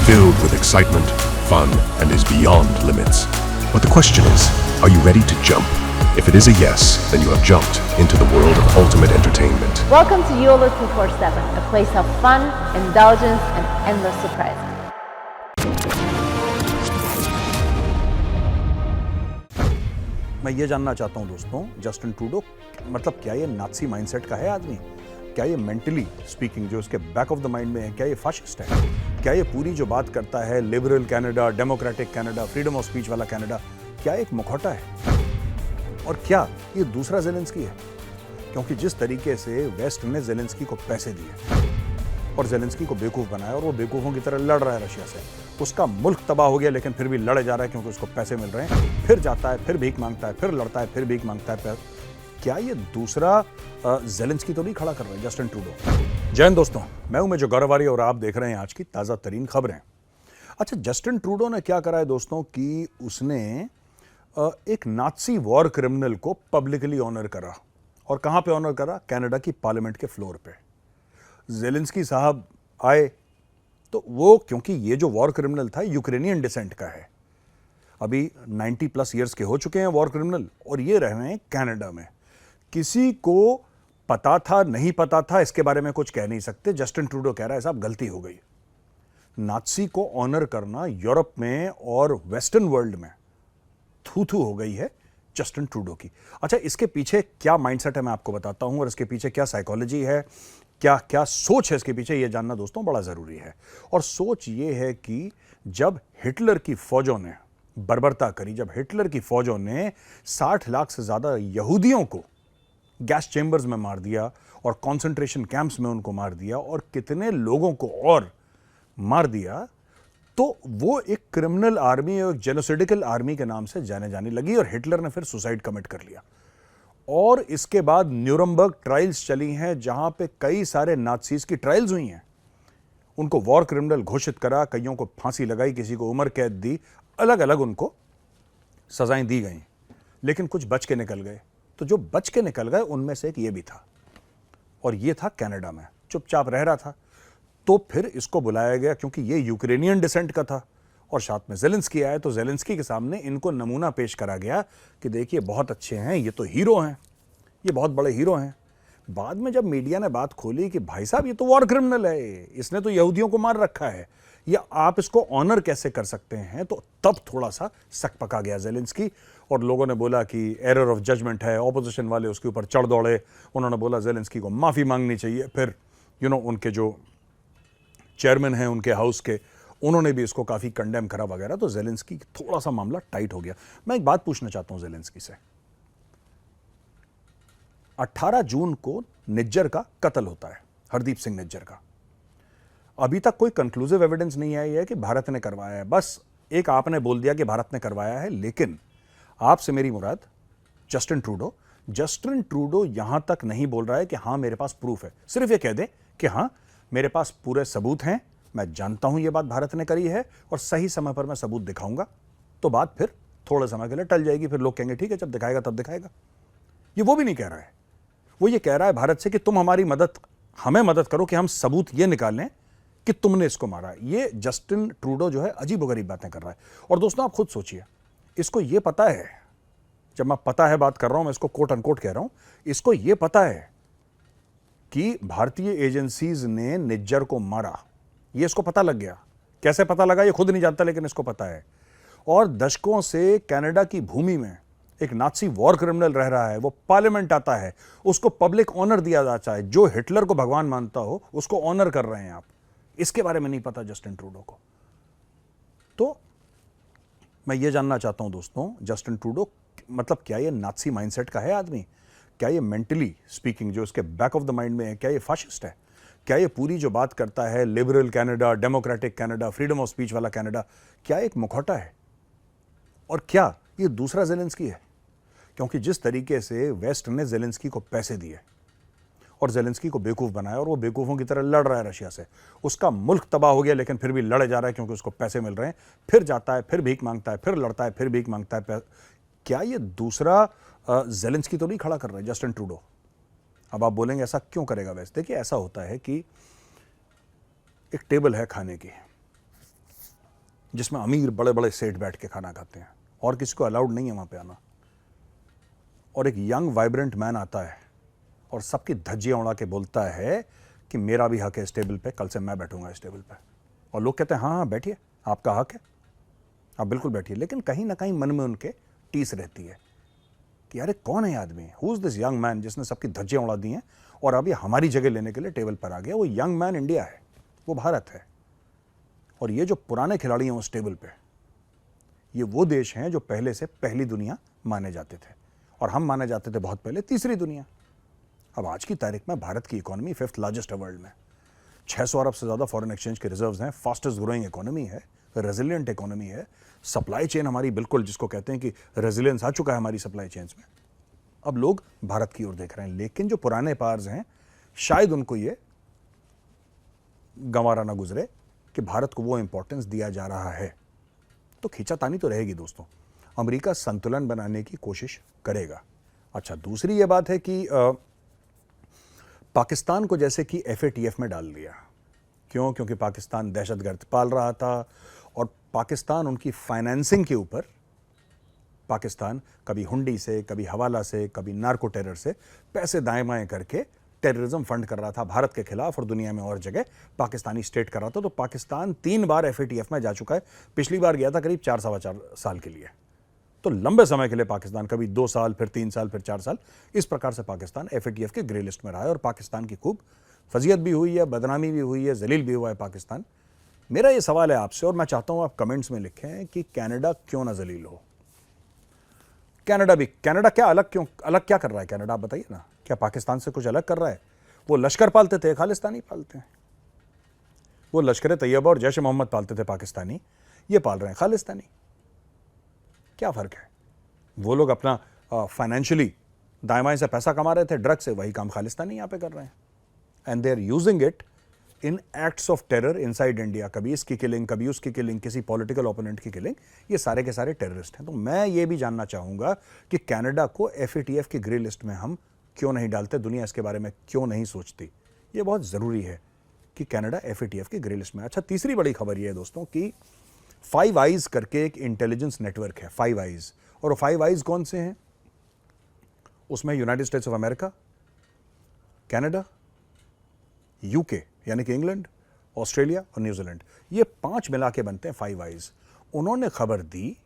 filled with excitement, fun, and is beyond limits. But the question is, are you ready to jump? If it is a yes, then you have jumped into the world of ultimate entertainment. Welcome to YOLO 247, a place of fun, indulgence, and endless surprises. मैं ये जानना चाहता हूं दोस्तों, Justin Trudeau मतलब क्या ये Nazi mindset का है आदमी? क्या ये मेंटली स्पीकिंग जो इसके बैक ऑफ द माइंड में है, क्या ये फाशिस्ट है? क्या ये पूरी जो बात करता है liberal Canada, democratic Canada, freedom of speech वाला कनाडा, क्या एक मुखौटा है? और क्या ये दूसरा ज़ेलेंस्की है? क्योंकि जिस तरीके से वेस्ट ने ज़ेलेंस्की को पैसे दिए और ज़ेलेंस्की को बेवकूफ़ बनाया और वो बेवकूफ़ों की तरह लड़ रहा है रशिया से, उसका मुल्क तबाह हो गया लेकिन फिर भी लड़े जा रहा है क्योंकि उसको पैसे मिल रहे हैं, फिर जाता है, फिर भीख मांगता है, फिर लड़ता है, फिर भीख मांगता है। क्या ये दूसरा ज़ेलेंस्की तो नहीं खड़ा कर रहे हैं जस्टिन ट्रूडो? जय हिंद दोस्तों, मैं हूं मेजर गौरव आर्य और आप देख रहे हैं आज की ताज़ा तरीन खबरें। अच्छा, जस्टिन ट्रूडो ने क्या करा है दोस्तों कि उसने एक नाज़ी वॉर क्रिमिनल को पब्लिकली ऑनर करा। और कहां पे ऑनर करा? कनाडा की पार्लियामेंट के फ्लोर पे। ज़ेलेंस्की साहब आए तो वो, क्योंकि ये जो वॉर क्रिमिनल था यूक्रेनियन डिसेंट का है, अभी 90+ ईयर्स के हो चुके हैं वॉर क्रिमिनल, और ये रह रहे हैं कनाडा में। किसी को पता था नहीं पता था इसके बारे में कुछ कह नहीं सकते। जस्टिन ट्रूडो कह रहा है साहब गलती हो गई। नाज़ी को ऑनर करना यूरोप में और वेस्टर्न वर्ल्ड में थू थू हो गई है जस्टिन ट्रूडो की। अच्छा, इसके पीछे क्या माइंडसेट है मैं आपको बताता हूं, और इसके पीछे क्या साइकोलॉजी है, क्या क्या सोच है इसके पीछे, ये जानना दोस्तों बड़ा जरूरी है। और सोच ये है कि जब हिटलर की फौजों ने बर्बरता करी, जब हिटलर की फौजों ने 60 लाख से ज्यादा यहूदियों को गैस चेंबर्स में मार दिया और कंसंट्रेशन कैंप्स में उनको मार दिया और कितने लोगों को और मार दिया, तो वो एक क्रिमिनल आर्मी और जेनोसिडिकल आर्मी के नाम से जाने जाने लगी और हिटलर ने फिर सुसाइड कमिट कर लिया। और इसके बाद न्यूरमबर्ग ट्रायल्स चली हैं जहां पे कई सारे नाज़ीज़ की ट्रायल्स हुई हैं। उनको वॉर क्रिमिनल घोषित करा, कईयों को फांसी लगाई, किसी को उम्र कैद दी, अलग अलग उनको सजाएं दी गई, लेकिन कुछ बच के निकल गए। तो जो बच के निकल गए उनमें से एक ये भी था, और ये था कनाडा में, चुपचाप रह रहा था। तो फिर इसको बुलाया गया क्योंकि ये यूक्रेनियन डिसेंट का था और साथ में ज़ेलेंस्की आया, तो ज़ेलेंस्की के सामने इनको नमूना पेश करा गया कि देखिए बहुत अच्छे हैं, ये तो हीरो हैं, ये बहुत बड़े हीरो हैं। बाद में जब मीडिया ने बात खोली कि भाई साहब ये तो वॉर क्रिमिनल है, इसने तो यहूदियों को मार रखा है, या आप इसको ऑनर कैसे कर सकते हैं, तो तब थोड़ा सा सक पका गया ज़ेलेंस्की। और लोगों ने बोला कि एरर ऑफ जजमेंट है, ऑपोजिशन वाले उसके ऊपर चढ़ दौड़े, उन्होंने बोला ज़ेलेंस्की को माफ़ी मांगनी चाहिए। फिर उनके जो चेयरमैन हैं उनके हाउस के, उन्होंने भी इसको काफ़ी कंडेम करा वगैरह। तो ज़ेलेंस्की थोड़ा सा मामला टाइट हो गया। मैं एक बात पूछना चाहता हूं ज़ेलेंस्की से। 18 जून को निज्जर का कत्ल होता है, हरदीप सिंह निज्जर का। अभी तक कोई कंक्लूसिव एविडेंस नहीं आई है कि भारत ने करवाया है, बस एक आपने बोल दिया कि भारत ने करवाया है। लेकिन आपसे मेरी मुराद जस्टिन ट्रूडो यहां तक नहीं बोल रहा है कि हां मेरे पास प्रूफ है। सिर्फ ये कह दे कि हां मेरे पास पूरे सबूत हैं, मैं जानता हूं ये बात भारत ने करी है और सही समय पर मैं सबूत दिखाऊंगा, तो बात फिर थोड़े समय के लिए टल जाएगी। फिर लोग कहेंगे ठीक है, जब दिखाएगा तब दिखाएगा। ये वो भी नहीं कह रहा है। वो ये कह रहा है भारत से कि तुम हमें मदद करो कि हम सबूत ये निकालें कि तुमने इसको मारा। ये जस्टिन ट्रूडो जो है अजीबोगरीब बातें कर रहा है। और दोस्तों आप खुद सोचिए, इसको ये पता है, जब मैं पता है बात कर रहा हूं, मैं इसको कोट अनकोट कह रहा हूं, इसको ये पता है कि भारतीय एजेंसीज ने निज्जर को मारा। ये इसको पता लग गया। कैसे पता लगा ये खुद नहीं जानता, लेकिन इसको पता है। और दशकों से कनाडा की भूमि में एक नाज़ी वॉर क्रिमिनल रह रहा है, वो पार्लियामेंट आता है, उसको पब्लिक ऑनर दिया जाता है। जो हिटलर को भगवान मानता हो उसको ऑनर कर रहे हैं आप। इसके बारे में नहीं पता जस्टिन ट्रूडो को। तो मैं ये जानना चाहता हूं दोस्तों, जस्टिन ट्रूडो मतलब क्या ये नाज़ी माइंडसेट का है आदमी? क्या ये मेंटली स्पीकिंग जो इसके बैक ऑफ द माइंड में है, क्या ये फाशिस्ट है? क्या ये पूरी जो बात करता है liberal Canada, democratic Canada, freedom of speech वाला कनाडा, क्या एक मुखौटा है? और क्या ये दूसरा ज़ेलेंस्की है? क्योंकि जिस तरीके से वेस्ट ने ज़ेलेंस्की को पैसे दिए और ज़ेलेंस्की को बेवकूफ़ बनाया और वो बेवकूफ़ों की तरह लड़ रहा है रशिया से, उसका मुल्क तबाह हो गया लेकिन फिर भी लड़े जा रहा है क्योंकि उसको पैसे मिल रहे हैं, फिर जाता है, फिर भीख मांगता है, फिर लड़ता है, फिर भीख मांगता है। क्या ये दूसरा ज़ेलेंस्की तो नहीं खड़ा कर रहे हैं जस्टिन ट्रूडो? अब आप बोलेंगे ऐसा क्यों करेगा वैसे? देखिए, ऐसा होता है कि एक टेबल है खाने की, जिसमें अमीर बड़े बड़े सेठ बैठ के खाना खाते हैं और किसी को अलाउड नहीं है वहाँ पे आना, और एक यंग वाइब्रेंट मैन आता है और सबकी धज्जियाँ उड़ा के बोलता है कि मेरा भी हक है इस टेबल पे, कल से मैं बैठूंगा इस टेबल पे, और लोग कहते हैं हाँ हाँ बैठिए, आपका हक है, आप बिल्कुल बैठिए। लेकिन कहीं ना कहीं मन में उनके टीस रहती है कि अरे कौन है आदमी, who is this young man जिसने सबकी धज्जियाँ उड़ा दी हैं और अब ये हमारी जगह लेने के लिए टेबल पर आ गया। वो यंग मैन इंडिया है, वो भारत है, और ये जो पुराने खिलाड़ी हैं उस टेबल पे, ये वो देश हैं जो पहले से पहली दुनिया माने जाते थे, और हम माने जाते थे बहुत पहले तीसरी दुनिया। अब आज की तारीख में भारत की इकोनॉमी 5th लार्जेस्ट है वर्ल्ड में, 600 अरब से ज़्यादा फॉरेन एक्सचेंज के रिजर्व्स हैं, फास्टेस्ट ग्रोइंग इकोनॉमी है, रेजिलियंट इकोनॉमी है, सप्लाई चेन हमारी बिल्कुल, जिसको कहते हैं कि रेजिलियंस आ चुका है हमारी सप्लाई चेन्स में। अब लोग भारत की ओर देख रहे हैं, लेकिन जो पुराने पार्स हैं शायद उनको ये गंवारा ना गुजरे कि भारत को वो इंपॉर्टेंस दिया जा रहा है। तो खींचातानी तो रहेगी दोस्तों, अमेरिका संतुलन बनाने की कोशिश करेगा। अच्छा, दूसरी ये बात है कि पाकिस्तान को जैसे कि FATF में डाल दिया, क्यों? क्योंकि पाकिस्तान दहशतगर्द पाल रहा था, और पाकिस्तान उनकी फाइनेंसिंग के ऊपर, पाकिस्तान कभी हुंडी से, कभी हवाला से, कभी नार्को टेरर से पैसे दाएं बाएं करके टेररिज्म फंड कर रहा था भारत के खिलाफ, और दुनिया में और जगह पाकिस्तानी स्टेट कर रहा था। तो पाकिस्तान 3 बार FATF में जा चुका है, पिछली बार गया था करीब 4-4.25 साल के लिए। तो लंबे समय के लिए पाकिस्तान, कभी 2 साल, फिर 3 साल, फिर 4 साल, इस प्रकार से पाकिस्तान FATF के ग्रे लिस्ट में रहा है, और पाकिस्तान की खूब फजीयत भी हुई है, बदनामी भी हुई है, जलील भी हुआ है पाकिस्तान। मेरा ये सवाल है आपसे, और मैं चाहता हूं आप कमेंट्स में लिखें कि कनाडा क्यों ना जलील हो। कनाडा क्या अलग क्या कर रहा है कनाडा, आप बताइए ना। क्या पाकिस्तान से कुछ अलग कर रहा है? वो लश्कर पालते थे, खालिस्तानी पालते हैं। वो लश्कर तैयबा और जैश मोहम्मद पालते थे पाकिस्तानी, ये पाल रहे हैं खालिस्तानी। क्या फर्क है? वो लोग अपना फाइनेंशियली दाएं बाएं से पैसा कमा रहे थे ड्रग से, वही काम खालिस्तानी यहाँ पे कर रहे हैं, and they are using it in acts of terror inside India. कभी इसकी किलिंग, कभी उसकी किलिंग, किसी पॉलिटिकल ओपोनेंट की किलिंग, ये सारे के सारे टेररिस्ट हैं। तो मैं ये भी जानना चाहूंगा कि कनाडा को FATF की ग्रे लिस्ट में हम क्यों नहीं डालते, दुनिया इसके बारे में क्यों नहीं सोचती। ये बहुत ज़रूरी है कि कनाडा FATF की ग्रे लिस्ट में। अच्छा, तीसरी बड़ी खबर ये है दोस्तों कि 5 आइज करके एक इंटेलिजेंस नेटवर्क है, 5 आइज, और 5 आइज कौन से हैं? उसमें United states of America, Canada, UK यानी कि इंग्लैंड, ऑस्ट्रेलिया और न्यूजीलैंड, ये 5 मिला के बनते हैं 5 आइज। उन्होंने खबर दी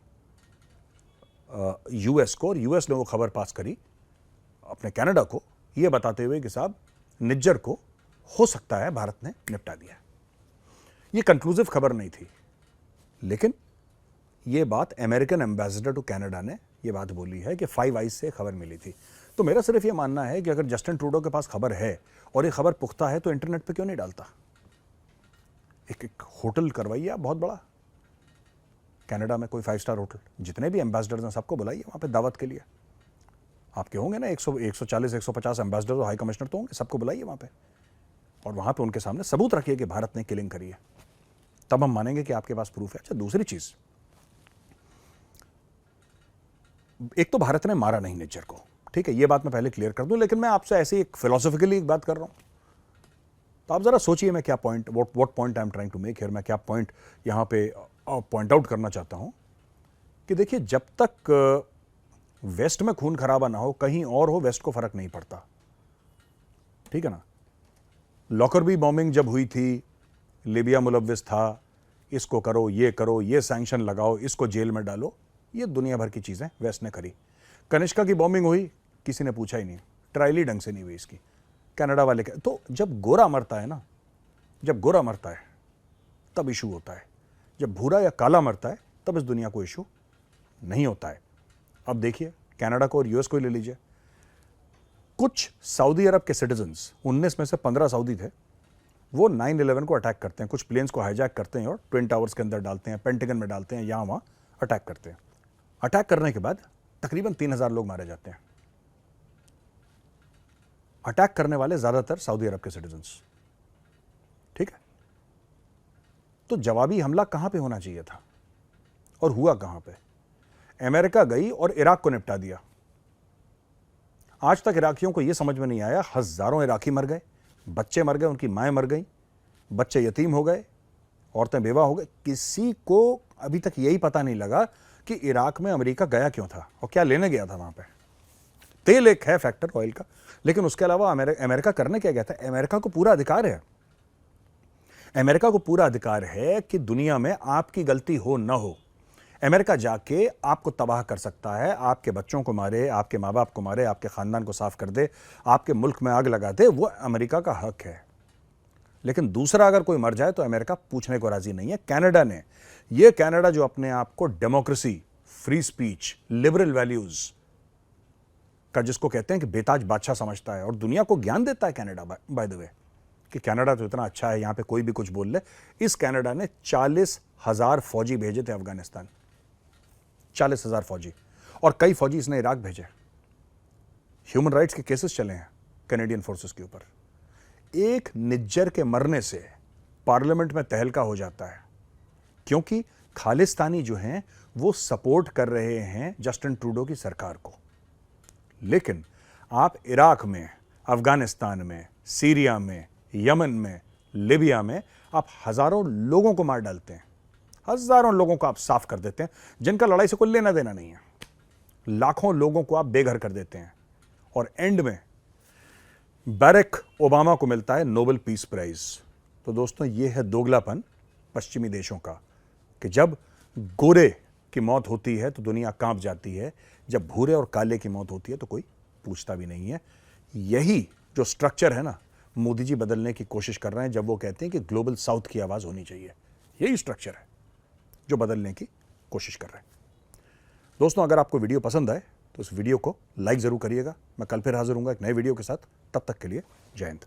US को, और US ने वो खबर पास करी अपने कनाडा को, ये बताते हुए कि साहब निज्जर को हो सकता है भारत ने निपटा दिया। ये कंक्लूसिव खबर नहीं थी, लेकिन ये बात अमेरिकन एम्बेसडर टू कनाडा ने ये बात बोली है कि 5 आइज से खबर मिली थी। तो मेरा सिर्फ ये मानना है कि अगर जस्टिन ट्रूडो के पास खबर है और ये खबर पुख्ता है, तो इंटरनेट पे क्यों नहीं डालता? एक होटल करवाइए आप बहुत बड़ा कनाडा में, कोई 5 स्टार होटल, जितने भी एम्बेसडर्स हैं सबको बुलाइए वहाँ पे दावत के लिए। आपके होंगे ना 140-150 एम्बेसडर और हाई कमिश्नर तो होंगे, सबको बुलाइए वहाँ पे, और वहाँ पे उनके सामने सबूत रखिए कि भारत ने किलिंग करी है, तब हम मानेंगे कि आपके पास प्रूफ है। अच्छा, दूसरी चीज, एक तो भारत ने मारा नहीं निज्जर को, ठीक है, ये बात मैं पहले क्लियर कर दूं, लेकिन मैं आपसे ऐसे एक फिलोसॉफिकली एक बात कर रहा हूं, तो आप जरा सोचिए मैं क्या point, what point I am trying to make here, मैं क्या पॉइंट यहां पे पॉइंट आउट करना चाहता हूं कि देखिए, जब तक वेस्ट में खून खराबा ना हो, कहीं और हो, वेस्ट को फर्क नहीं पड़ता, ठीक है ना। लॉकरबी बॉम्बिंग जब हुई थी, लीबिया मुलव्विस था, इसको करो, ये सैंक्शन लगाओ, इसको जेल में डालो, ये दुनिया भर की चीजें वेस्ट ने करी। कनिष्का की बॉम्बिंग हुई, किसी ने पूछा ही नहीं, ट्रायल ही ढंग से नहीं हुई इसकी, कनाडा वाले के। तो जब गोरा मरता है ना, जब गोरा मरता है तब इशू होता है, जब भूरा या काला मरता है तब इस दुनिया को इशू नहीं होता है। अब देखिए, कनाडा को और US को ही ले लीजिए, कुछ सऊदी अरब के सिटीजन्स, 19 में से 15 सऊदी थे, वो 9/11 को अटैक करते हैं, कुछ प्लेन्स को हाईजैक करते हैं और ट्विन टावर्स के अंदर डालते हैं, पेंटागन में डालते हैं, यहाँ वहाँ अटैक करते हैं। अटैक करने के बाद तकरीबन 3000 लोग मारे जाते हैं। अटैक करने वाले ज्यादातर सऊदी अरब के सिटीजन्स, ठीक है। तो जवाबी हमला कहां पे होना चाहिए था और हुआ कहां पे? अमेरिका गई और इराक को निपटा दिया। आज तक इराकियों को यह समझ में नहीं आया, हजारों इराकी मर गए, बच्चे मर गए, उनकी माएँ मर गई, बच्चे यतीम हो गए, औरतें बेवा हो गए, किसी को अभी तक यही पता नहीं लगा कि इराक में अमेरिका गया क्यों था और क्या लेने गया था वहां पे। तेल एक है फैक्टर ऑयल का, लेकिन उसके अलावा अमेरिका करने क्या गया था? अमेरिका को पूरा अधिकार है, अमेरिका को पूरा अधिकार है कि दुनिया में आपकी गलती हो ना हो, अमेरिका जाके आपको तबाह कर सकता है, आपके बच्चों को मारे, आपके माँ बाप को मारे, आपके खानदान को साफ कर दे, आपके मुल्क में आग लगा दे, वो अमेरिका का हक है। लेकिन दूसरा अगर कोई मर जाए तो अमेरिका पूछने को राजी नहीं है। कनाडा ने, ये कनाडा जो अपने आप को democracy, free speech, liberal values का जिसको कहते हैं कि बेताज बादशाह समझता है और दुनिया को ज्ञान देता है कनाडा, बाय द वे, कि कनाडा तो इतना अच्छा है, यहां पे कोई भी कुछ बोल ले। इस कनाडा ने 40,000 फौजी भेजे थे अफगानिस्तान, 40,000 फौजी, और कई फौजी इसने इराक भेजे। ह्यूमन राइट्स के केसेस चले हैं कैनेडियन फोर्सेस के ऊपर। एक निज्जर के मरने से पार्लियामेंट में तहलका हो जाता है, क्योंकि खालिस्तानी जो हैं वो सपोर्ट कर रहे हैं जस्टिन ट्रूडो की सरकार को। लेकिन आप इराक में, अफगानिस्तान में, सीरिया में, यमन में, लिबिया में आप हजारों लोगों को मार डालते हैं, हजारों लोगों को आप साफ कर देते हैं जिनका लड़ाई से कोई लेना देना नहीं है, लाखों लोगों को आप बेघर कर देते हैं, और एंड में बैरक ओबामा को मिलता है नोबेल पीस प्राइज। तो दोस्तों, यह है दोगलापन पश्चिमी देशों का, कि जब गोरे की मौत होती है तो दुनिया कांप जाती है, जब भूरे और काले की मौत होती है तो कोई पूछता भी नहीं है। यही जो स्ट्रक्चर है ना, मोदी जी बदलने की कोशिश कर रहे हैं जब वो कहते हैं कि ग्लोबल साउथ की आवाज होनी चाहिए। यही स्ट्रक्चर है जो बदलने की कोशिश कर रहे हैं। दोस्तों, अगर आपको वीडियो पसंद आए तो इस वीडियो को लाइक जरूर करिएगा। मैं कल फिर हाजिर हूंगा एक नए वीडियो के साथ। तब तक के लिए जय हिंद।